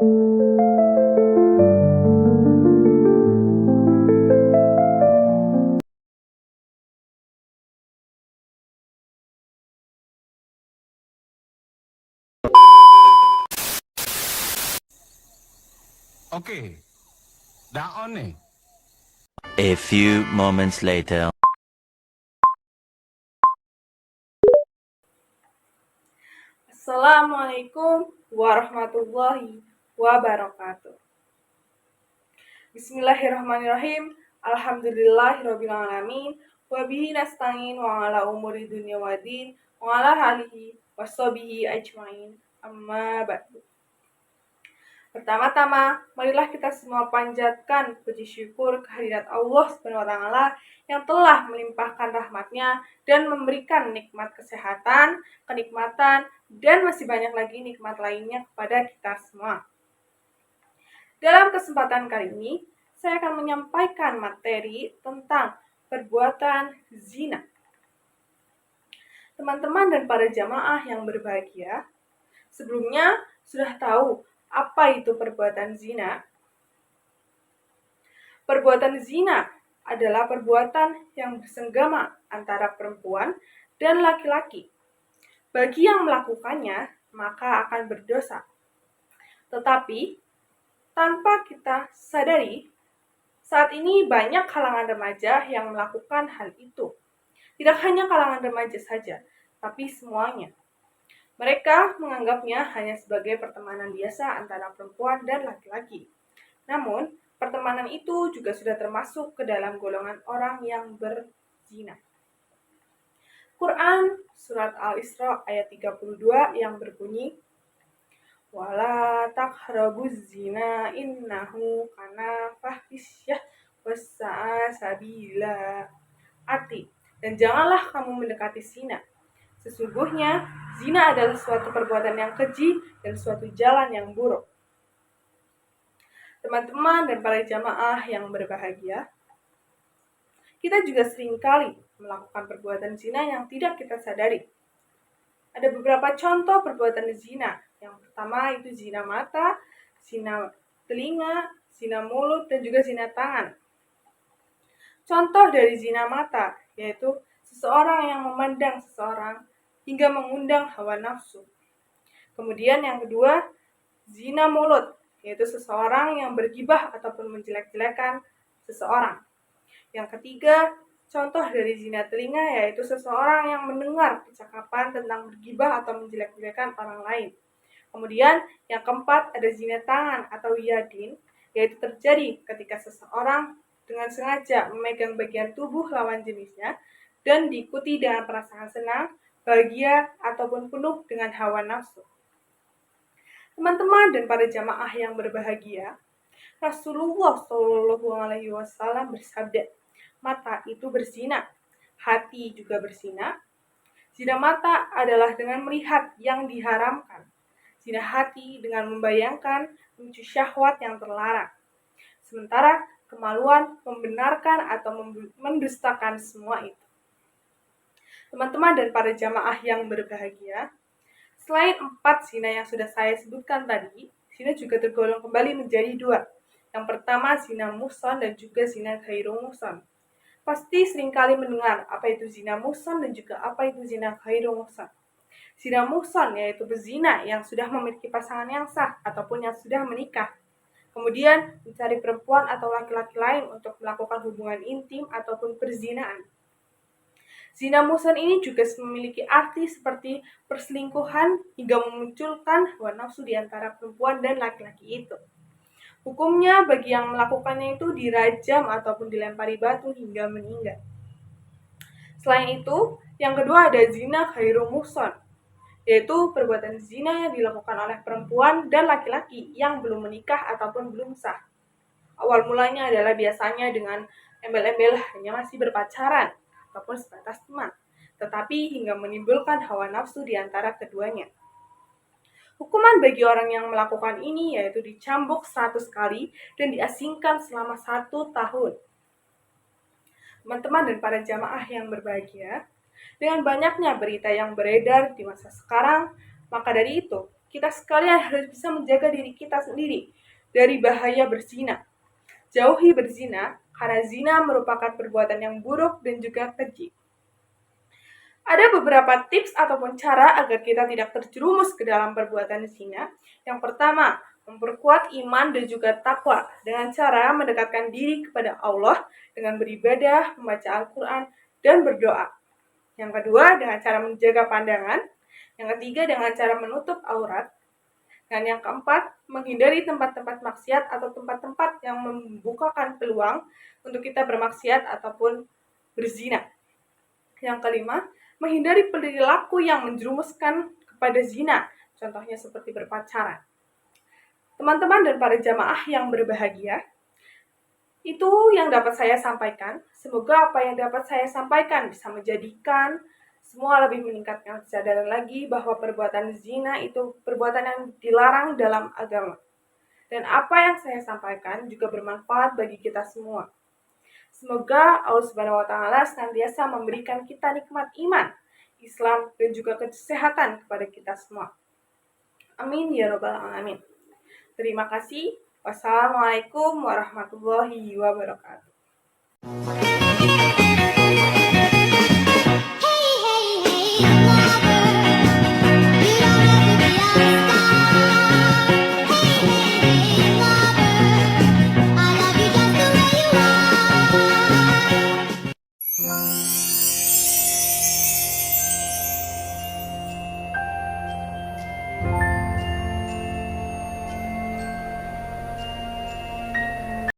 Oke, dah on nih. A few moments later. Assalamualaikum warahmatullahi wabarakatuh. Bismillahirrahmanirrahim. Alhamdulillahirrabbilalamin. Wabihi nasta'in wa ala umuri dunya waddin wa ala alihi washabihi ajmain. Amma ba'du. Pertama-tama, marilah kita semua panjatkan puji syukur kehadirat Allah SWT yang telah melimpahkan rahmat-Nya dan memberikan nikmat kesehatan, kenikmatan, dan masih banyak lagi nikmat lainnya kepada kita semua. Dalam kesempatan kali ini, saya akan menyampaikan materi tentang perbuatan zina. Teman-teman dan para jamaah yang berbahagia, sebelumnya sudah tahu apa itu perbuatan zina? Perbuatan zina adalah perbuatan yang bersenggama antara perempuan dan laki-laki. Bagi yang melakukannya, maka akan berdosa. Tetapi, tanpa kita sadari, saat ini banyak kalangan remaja yang melakukan hal itu. Tidak hanya kalangan remaja saja, tapi semuanya. Mereka menganggapnya hanya sebagai pertemanan biasa antara perempuan dan laki-laki. Namun, pertemanan itu juga sudah termasuk ke dalam golongan orang yang berzina. Quran Surat Al-Isra ayat 32 yang berbunyi, Wala taqrabuz zina innahu kana fahisyah wassa'a sabila. Arti, dan janganlah kamu mendekati zina. Sesungguhnya, zina adalah suatu perbuatan yang keji dan suatu jalan yang buruk. Teman-teman dan para jamaah yang berbahagia, kita juga seringkali melakukan perbuatan zina yang tidak kita sadari. Ada beberapa contoh perbuatan zina. Yang pertama itu zina mata, zina telinga, zina mulut, dan juga zina tangan. Contoh dari zina mata, yaitu seseorang yang memandang seseorang hingga mengundang hawa nafsu. Kemudian yang kedua, zina mulut, yaitu seseorang yang bergibah ataupun menjelek-jelekan seseorang. Yang ketiga, contoh dari zina telinga, yaitu seseorang yang mendengar percakapan tentang bergibah atau menjelek-jelekan orang lain. Kemudian yang keempat, ada zina tangan atau yadin, yaitu terjadi ketika seseorang dengan sengaja memegang bagian tubuh lawan jenisnya dan diikuti dengan perasaan senang, bahagia, ataupun penuh dengan hawa nafsu. Teman-teman dan para jamaah yang berbahagia, Rasulullah SAW bersabda, mata itu berzina, hati juga berzina. Zina mata adalah dengan melihat yang diharamkan. Zina hati dengan membayangkan memicu syahwat yang terlarang. Sementara kemaluan membenarkan atau mendustakan semua itu. Teman-teman dan para jamaah yang berbahagia, selain 4 zina yang sudah saya sebutkan tadi, zina juga tergolong kembali menjadi 2. Yang pertama zina muhsan dan juga zina ghairu muhsan. Pasti seringkali mendengar apa itu zina muhsan dan juga apa itu zina ghairu muhsan. Zina muhsan yaitu berzina yang sudah memiliki pasangan yang sah ataupun yang sudah menikah. Kemudian mencari perempuan atau laki-laki lain untuk melakukan hubungan intim ataupun perzinaan. Zina muhsan ini juga memiliki arti seperti perselingkuhan hingga memunculkan hawa nafsu di antara perempuan dan laki-laki itu. Hukumnya bagi yang melakukannya itu dirajam ataupun dilempari batu hingga meninggal. Selain itu, yang kedua ada zina ghairu muhsan, yaitu perbuatan zina yang dilakukan oleh perempuan dan laki-laki yang belum menikah ataupun belum sah. Awal mulanya adalah biasanya dengan embel-embel hanya masih berpacaran ataupun sebatas teman, tetapi hingga menimbulkan hawa nafsu di antara keduanya. Hukuman bagi orang yang melakukan ini yaitu dicambuk 100 kali dan diasingkan selama 1 tahun. Teman-teman dan para jamaah yang berbahagia, dengan banyaknya berita yang beredar di masa sekarang, maka dari itu, kita sekalian harus bisa menjaga diri kita sendiri dari bahaya berzina. Jauhi berzina, karena zina merupakan perbuatan yang buruk dan juga keji. Ada beberapa tips ataupun cara agar kita tidak terjerumus ke dalam perbuatan zina. Yang pertama, memperkuat iman dan juga takwa dengan cara mendekatkan diri kepada Allah dengan beribadah, membaca Al-Quran, dan berdoa. Yang kedua, dengan cara menjaga pandangan. Yang ketiga, dengan cara menutup aurat. Dan yang keempat, menghindari tempat-tempat maksiat atau tempat-tempat yang membukakan peluang untuk kita bermaksiat ataupun berzina. Yang kelima, menghindari perilaku yang menjerumuskan kepada zina, contohnya seperti berpacaran. Teman-teman dan para jamaah yang berbahagia, itu yang dapat saya sampaikan. Semoga apa yang dapat saya sampaikan bisa menjadikan semua lebih meningkatkan kesadaran lagi bahwa perbuatan zina itu perbuatan yang dilarang dalam agama. Dan apa yang saya sampaikan juga bermanfaat bagi kita semua. Semoga Allah Subhanahu wa taala senantiasa memberikan kita nikmat iman, Islam, dan juga kesehatan kepada kita semua. Amin ya rabbal alamin. Terima kasih. Wassalamualaikum warahmatullahi wabarakatuh.